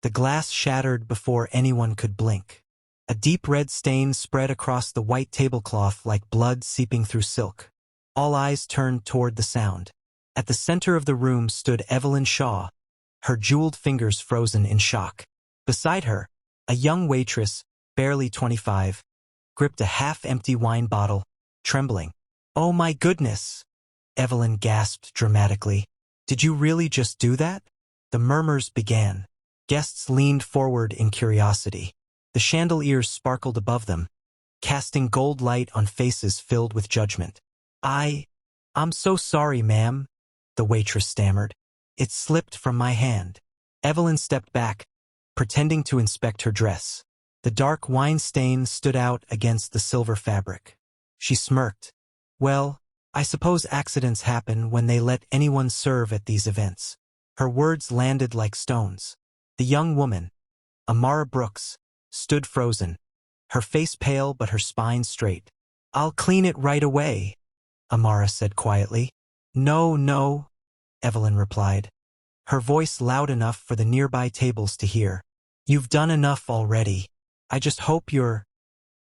The glass shattered before anyone could blink. A deep red stain spread across the white tablecloth like blood seeping through silk. All eyes turned toward the sound. At the center of the room stood Evelyn Shaw, her jeweled fingers frozen in shock. Beside her, a young waitress, barely 25, gripped a half-empty wine bottle, trembling. "Oh my goodness!" Evelyn gasped dramatically. "Did you really just do that?" The murmurs began. Guests leaned forward in curiosity. The chandeliers sparkled above them, casting gold light on faces filled with judgment. I'm so sorry, ma'am," the waitress stammered. "It slipped from my hand." Evelyn stepped back, pretending to inspect her dress. The dark wine stain stood out against the silver fabric. She smirked. "Well, I suppose accidents happen when they let anyone serve at these events." Her words landed like stones. The young woman, Amara Brooks, stood frozen, her face pale but her spine straight. "I'll clean it right away," Amara said quietly. No, Evelyn replied, her voice loud enough for the nearby tables to hear. "You've done enough already. I just hope your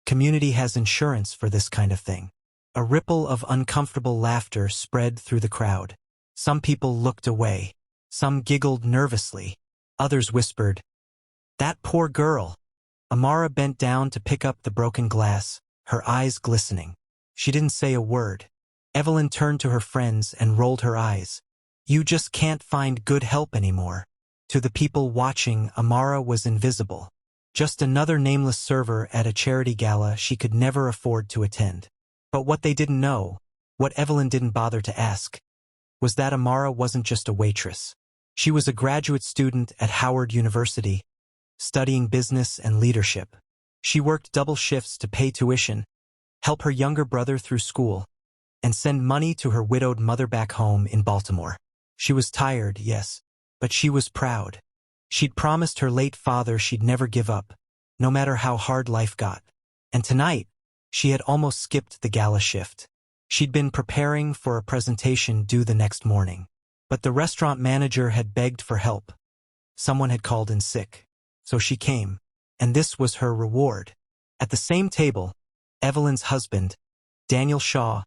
community has insurance for this kind of thing." A ripple of uncomfortable laughter spread through the crowd. Some people looked away. Some giggled nervously. Others whispered, "That poor girl." Amara bent down to pick up the broken glass, her eyes glistening. She didn't say a word. Evelyn turned to her friends and rolled her eyes. "You just can't find good help anymore." To the people watching, Amara was invisible. Just another nameless server at a charity gala she could never afford to attend. But what they didn't know, what Evelyn didn't bother to ask, was that Amara wasn't just a waitress. She was a graduate student at Howard University, studying business and leadership. She worked double shifts to pay tuition, help her younger brother through school, and send money to her widowed mother back home in Baltimore. She was tired, yes, but she was proud. She'd promised her late father she'd never give up, no matter how hard life got. And tonight, she had almost skipped the gala shift. She'd been preparing for a presentation due the next morning. But the restaurant manager had begged for help. Someone had called in sick. So she came, and this was her reward. At the same table, Evelyn's husband, Daniel Shaw,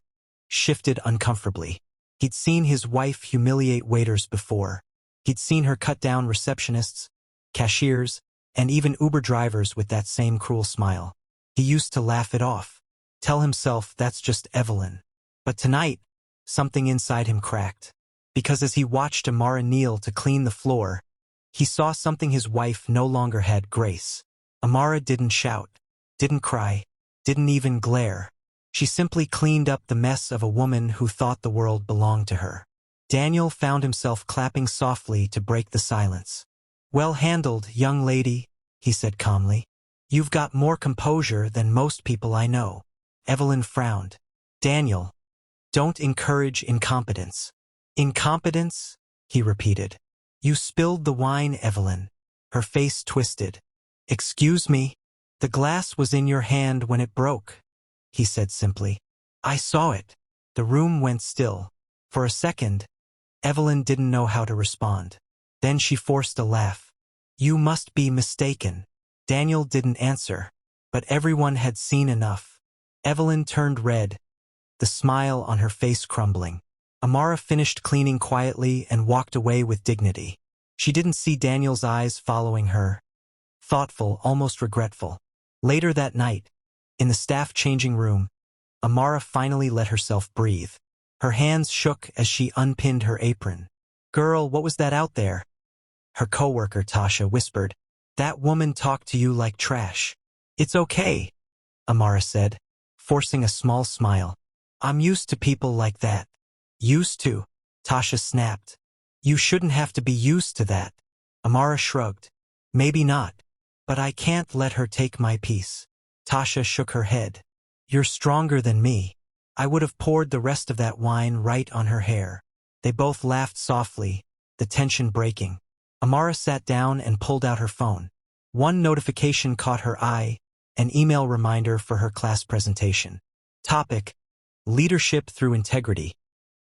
shifted uncomfortably. He'd seen his wife humiliate waiters before. He'd seen her cut down receptionists, cashiers, and even Uber drivers with that same cruel smile. He used to laugh it off, tell himself that's just Evelyn. But tonight, something inside him cracked. Because as he watched Amara kneel to clean the floor, he saw something his wife no longer had: grace. Amara didn't shout, didn't cry, didn't even glare. She simply cleaned up the mess of a woman who thought the world belonged to her. Daniel found himself clapping softly to break the silence. "Well handled, young lady," he said calmly. "You've got more composure than most people I know." Evelyn frowned. "Daniel, don't encourage incompetence." "Incompetence?" he repeated. "You spilled the wine, Evelyn." Her face twisted. "Excuse me? The glass was in your hand when it broke," he said simply. "I saw it." The room went still. For a second, Evelyn didn't know how to respond. Then she forced a laugh. "You must be mistaken." Daniel didn't answer, but everyone had seen enough. Evelyn turned red, the smile on her face crumbling. Amara finished cleaning quietly and walked away with dignity. She didn't see Daniel's eyes following her, thoughtful, almost regretful. Later that night, in the staff changing room, Amara finally let herself breathe. Her hands shook as she unpinned her apron. "Girl, what was that out there?" Her coworker, Tasha, whispered. "That woman talked to you like trash." "It's okay," Amara said, forcing a small smile. "I'm used to people like that." "Used to?" Tasha snapped. "You shouldn't have to be used to that." Amara shrugged. "Maybe not, but I can't let her take my peace." Tasha shook her head. "You're stronger than me." I would have poured the rest of that wine right on her hair. They both laughed softly, the tension breaking. Amara sat down and pulled out her phone. One notification caught her eye, an email reminder for her class presentation. Topic: Leadership through integrity.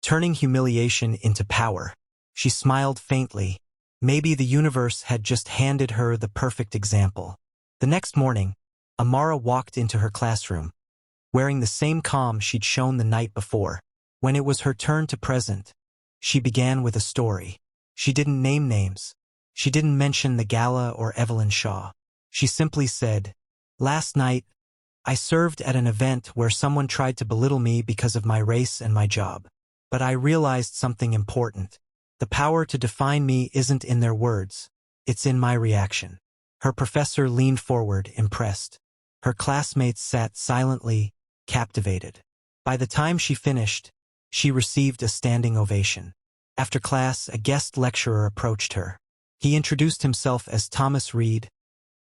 Turning humiliation into power. She smiled faintly. Maybe the universe had just handed her the perfect example. The next morning, Amara walked into her classroom, wearing the same calm she'd shown the night before. When it was her turn to present, she began with a story. She didn't name names. She didn't mention the gala or Evelyn Shaw. She simply said, "Last night, I served at an event where someone tried to belittle me because of my race and my job. But I realized something important. The power to define me isn't in their words. It's in my reaction." Her professor leaned forward, impressed. Her classmates sat silently, captivated. By the time she finished, she received a standing ovation. After class, a guest lecturer approached her. He introduced himself as Thomas Reed,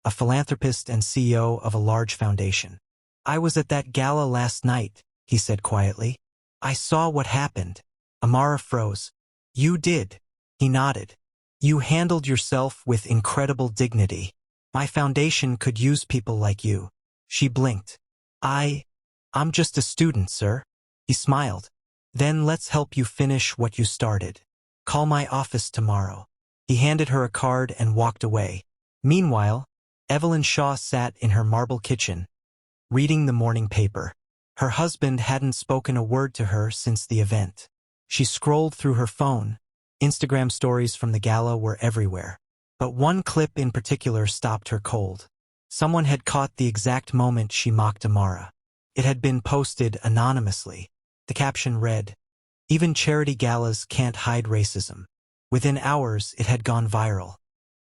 a philanthropist and CEO of a large foundation. "I was at that gala last night," he said quietly. "I saw what happened." Amara froze. "You did." He nodded. "You handled yourself with incredible dignity. My foundation could use people like you." She blinked. I'm just a student, sir." He smiled. "Then let's help you finish what you started. Call my office tomorrow." He handed her a card and walked away. Meanwhile, Evelyn Shaw sat in her marble kitchen, reading the morning paper. Her husband hadn't spoken a word to her since the event. She scrolled through her phone. Instagram stories from the gala were everywhere. But one clip in particular stopped her cold. Someone had caught the exact moment she mocked Amara. It had been posted anonymously. The caption read, "Even charity galas can't hide racism." Within hours, it had gone viral.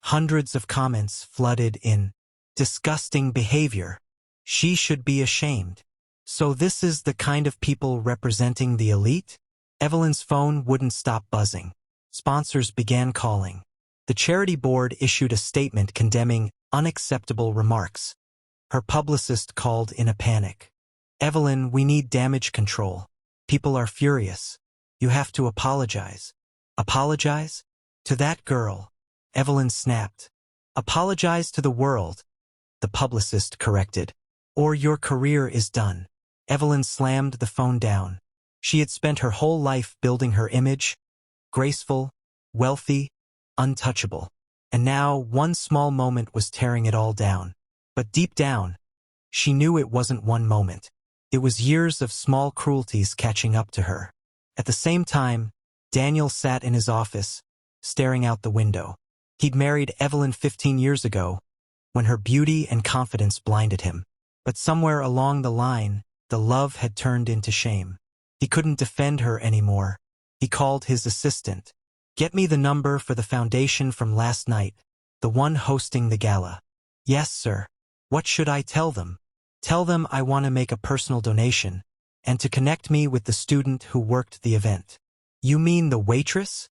Hundreds of comments flooded in, "Disgusting behavior. She should be ashamed." So this is the kind of people representing the elite? Evelyn's phone wouldn't stop buzzing. Sponsors began calling. The charity board issued a statement condemning unacceptable remarks. Her publicist called in a panic. "Evelyn, we need damage control. People are furious. You have to apologize." "Apologize? To that girl?" Evelyn snapped. "Apologize to the world," the publicist corrected. "Or your career is done." Evelyn slammed the phone down. She had spent her whole life building her image, graceful, wealthy, untouchable. And now one small moment was tearing it all down. But deep down, she knew it wasn't one moment. It was years of small cruelties catching up to her. At the same time, Daniel sat in his office, staring out the window. He'd married Evelyn 15 years ago, when her beauty and confidence blinded him. But somewhere along the line, the love had turned into shame. He couldn't defend her anymore. He called his assistant. "Get me the number for the foundation from last night, the one hosting the gala." "Yes, sir." "What should I tell them?" "Tell them I want to make a personal donation, and to connect me with the student who worked the event." "You mean the waitress?"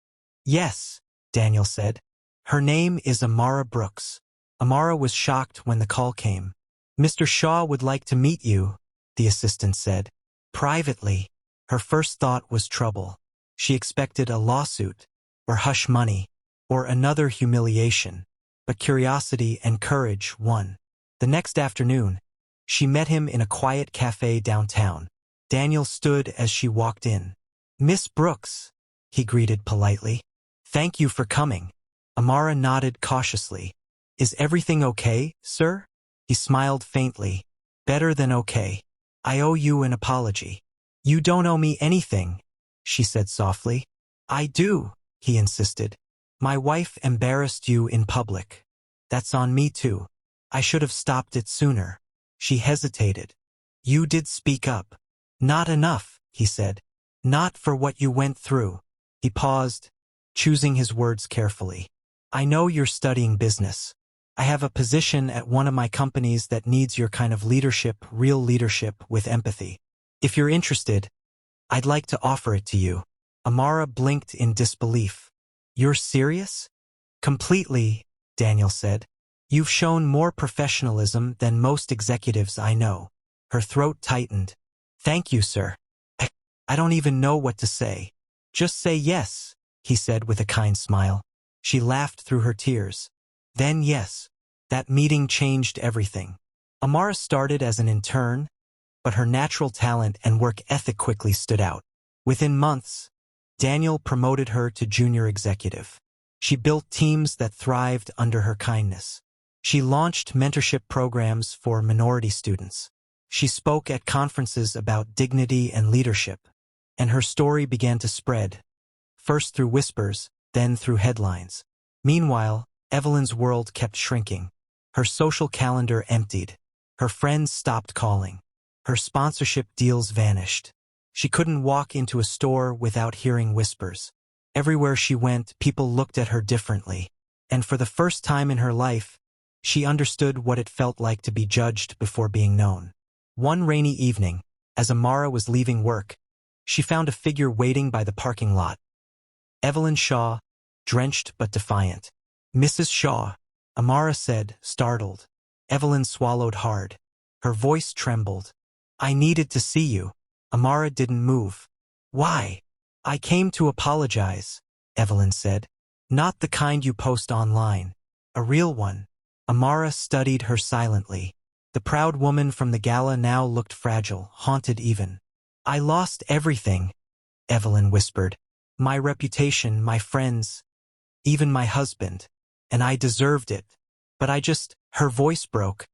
"Yes," Daniel said. "Her name is Amara Brooks." Amara was shocked when the call came. "Mr. Shaw would like to meet you," the assistant said. "Privately." Her first thought was trouble. She expected a lawsuit, or hush money, or another humiliation. But curiosity and courage won. The next afternoon, she met him in a quiet cafe downtown. Daniel stood as she walked in. "Miss Brooks," he greeted politely. "Thank you for coming." Amara nodded cautiously. "Is everything okay, sir?" He smiled faintly. "Better than okay. I owe you an apology." "You don't owe me anything," she said softly. "I do," he insisted. "My wife embarrassed you in public. That's on me too. I should have stopped it sooner." She hesitated. "You did speak up." "Not enough," he said. "Not for what you went through." He paused, choosing his words carefully. "I know you're studying business. I have a position at one of my companies that needs your kind of leadership, real leadership with empathy. If you're interested, I'd like to offer it to you." Amara blinked in disbelief. "You're serious?" "Completely," Daniel said. "You've shown more professionalism than most executives I know." Her throat tightened. "Thank you, sir. I don't even know what to say." "Just say yes," he said with a kind smile. She laughed through her tears. "Then yes." That meeting changed everything. Amara started as an intern, but her natural talent and work ethic quickly stood out. Within months, Daniel promoted her to junior executive. She built teams that thrived under her kindness. She launched mentorship programs for minority students. She spoke at conferences about dignity and leadership, and her story began to spread, first through whispers, then through headlines. Meanwhile, Evelyn's world kept shrinking. Her social calendar emptied. Her friends stopped calling. Her sponsorship deals vanished. She couldn't walk into a store without hearing whispers. Everywhere she went, people looked at her differently. And for the first time in her life, she understood what it felt like to be judged before being known. One rainy evening, as Amara was leaving work, she found a figure waiting by the parking lot. Evelyn Shaw, drenched but defiant. "Mrs. Shaw," Amara said, startled. Evelyn swallowed hard. Her voice trembled. "I needed to see you." Amara didn't move. "Why?" "I came to apologize," Evelyn said. "Not the kind you post online. A real one." Amara studied her silently. The proud woman from the gala now looked fragile, haunted even. "I lost everything," Evelyn whispered. "My reputation, my friends, even my husband. And I deserved it. But her voice broke.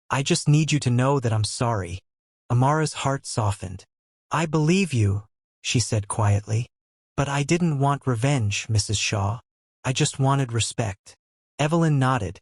"I just need you to know that I'm sorry." Amara's heart softened. "I believe you," she said quietly. "But I didn't want revenge, Mrs. Shaw. I just wanted respect." Evelyn nodded,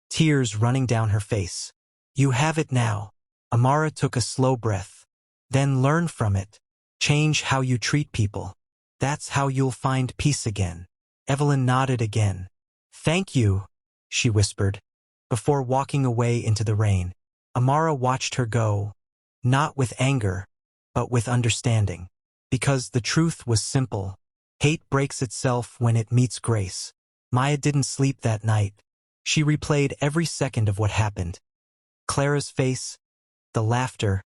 tears running down her face. "You have it now." Amara took a slow breath. "Then learn from it. Change how you treat people. That's how you'll find peace again." Evelyn nodded again. "Thank you," she whispered, before walking away into the rain. Amara watched her go, not with anger, but with understanding. Because the truth was simple. Hate breaks itself when it meets grace. Maya didn't sleep that night. She replayed every second of what happened. Clara's face, the laughter,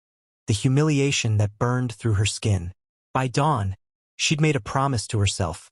the humiliation that burned through her skin. By dawn, she'd made a promise to herself.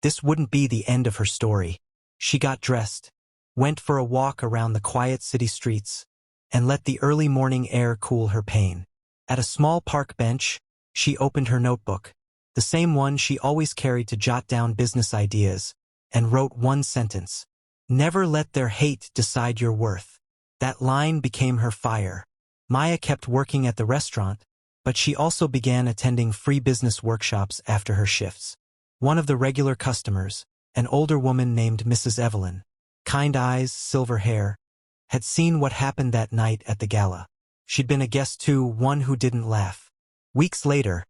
This wouldn't be the end of her story. She got dressed, went for a walk around the quiet city streets, and let the early morning air cool her pain. At a small park bench, she opened her notebook, the same one she always carried to jot down business ideas, and wrote one sentence. "Never let their hate decide your worth." That line became her fire. Maya kept working at the restaurant, but she also began attending free business workshops after her shifts. One of the regular customers, an older woman named Mrs. Evelyn, kind eyes, silver hair, had seen what happened that night at the gala. She'd been a guest too, one who didn't laugh. Weeks later,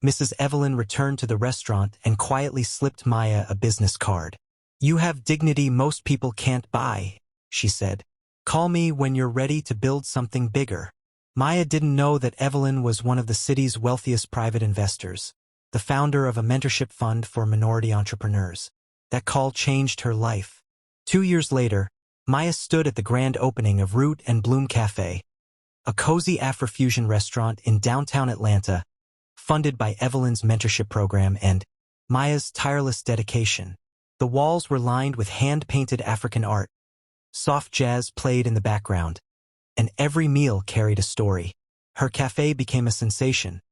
Mrs. Evelyn returned to the restaurant and quietly slipped Maya a business card. "You have dignity most people can't buy," she said. "Call me when you're ready to build something bigger." Maya didn't know that Evelyn was one of the city's wealthiest private investors, the founder of a mentorship fund for minority entrepreneurs. That call changed her life. 2 years later, Maya stood at the grand opening of Root and Bloom Cafe, a cozy Afrofusion restaurant in downtown Atlanta, funded by Evelyn's mentorship program and Maya's tireless dedication. The walls were lined with hand-painted African art. Soft jazz played in the background, and every meal carried a story. Her cafe became a sensation,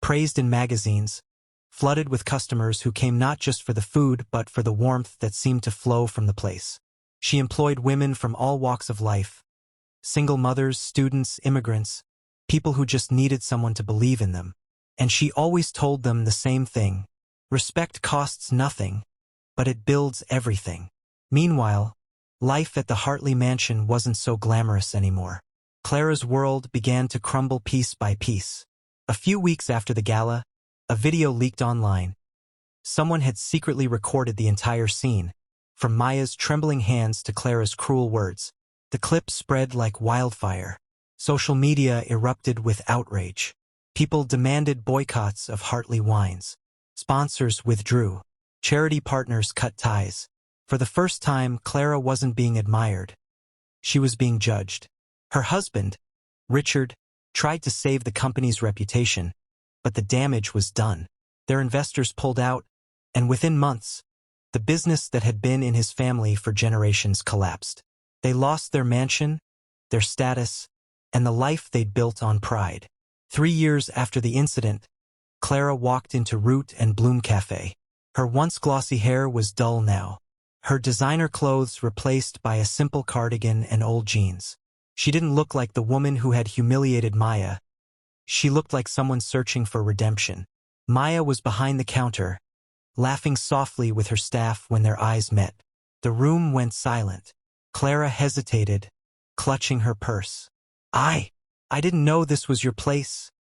praised in magazines, flooded with customers who came not just for the food but for the warmth that seemed to flow from the place. She employed women from all walks of life, single mothers, students, immigrants, people who just needed someone to believe in them. And she always told them the same thing: respect costs nothing, but it builds everything. Meanwhile, life at the Hartley mansion wasn't so glamorous anymore. Clara's world began to crumble piece by piece. A few weeks after the gala, a video leaked online. Someone had secretly recorded the entire scene, from Maya's trembling hands to Clara's cruel words. The clip spread like wildfire. Social media erupted with outrage. People demanded boycotts of Hartley wines. Sponsors withdrew. Charity partners cut ties. For the first time, Clara wasn't being admired. She was being judged. Her husband, Richard, tried to save the company's reputation, but the damage was done. Their investors pulled out, and within months, the business that had been in his family for generations collapsed. They lost their mansion, their status, and the life they'd built on pride. 3 years after the incident, Clara walked into Root and Bloom Cafe. Her once glossy hair was dull now. her designer clothes replaced by a simple cardigan and old jeans. She didn't look like the woman who had humiliated Maya. She looked like someone searching for redemption. Maya was behind the counter, laughing softly with her staff when their eyes met. The room went silent. Clara hesitated, clutching her purse. I didn't know this was your place,"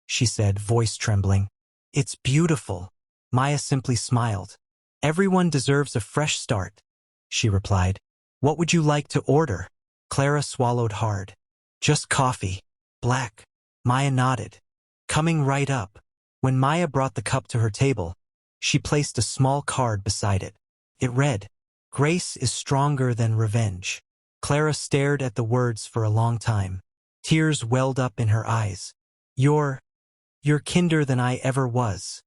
she said, voice trembling. "It's beautiful." Maya simply smiled. "Everyone deserves a fresh start," she replied. "What would you like to order?" Clara swallowed hard. "Just coffee. Black." Maya nodded. "Coming right up." When Maya brought the cup to her table, she placed a small card beside it. It read, "Grace is stronger than revenge." Clara stared at the words for a long time. Tears welled up in her eyes. You're kinder than I ever was,"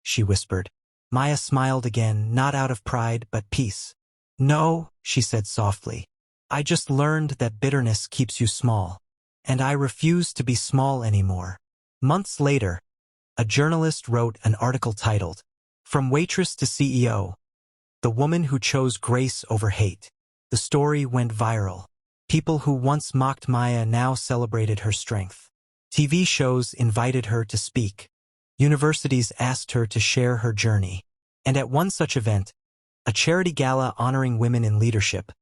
she whispered. Maya smiled again, not out of pride, but peace. "No," she said softly. "I just learned that bitterness keeps you small. And I refuse to be small anymore." Months later, a journalist wrote an article titled, "From Waitress to CEO, the woman who chose grace over hate." The story went viral. People who once mocked Maya now celebrated her strength. TV shows invited her to speak. Universities asked her to share her journey. And at one such event, a charity gala honoring women in leadership,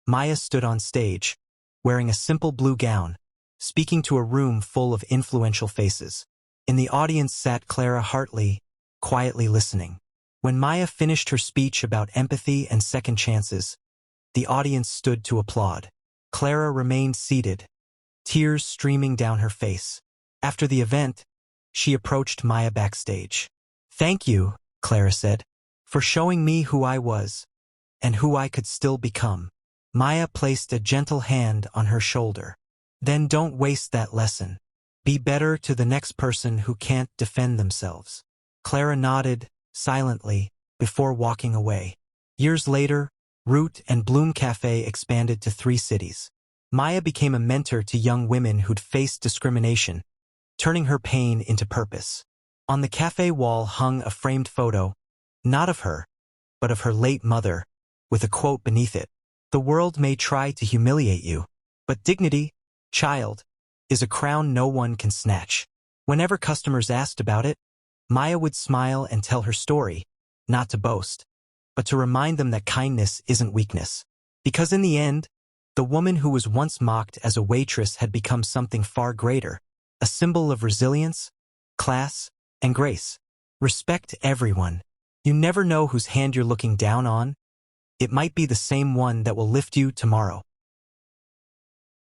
Maya stood on stage, wearing a simple blue gown, speaking to a room full of influential faces. In the audience sat Clara Hartley, quietly listening. When Maya finished her speech about empathy and second chances, the audience stood to applaud. Clara remained seated, tears streaming down her face. After the event, she approached Maya backstage. "Thank you," Clara said, "for showing me who I was, and who I could still become." Maya placed a gentle hand on her shoulder. "Then don't waste that lesson. Be better to the next person who can't defend themselves." Clara nodded, silently, before walking away. Years later, Root and Bloom Cafe expanded to 3 cities. Maya became a mentor to young women who'd faced discrimination, turning her pain into purpose. On the cafe wall hung a framed photo, not of her, but of her late mother, with a quote beneath it. "The world may try to humiliate you, but dignity, child, is a crown no one can snatch." Whenever customers asked about it, Maya would smile and tell her story, not to boast, but to remind them that kindness isn't weakness. Because in the end, the woman who was once mocked as a waitress had become something far greater, a symbol of resilience, class, and grace. Respect everyone. You never know whose hand you're looking down on. It might be the same one that will lift you tomorrow.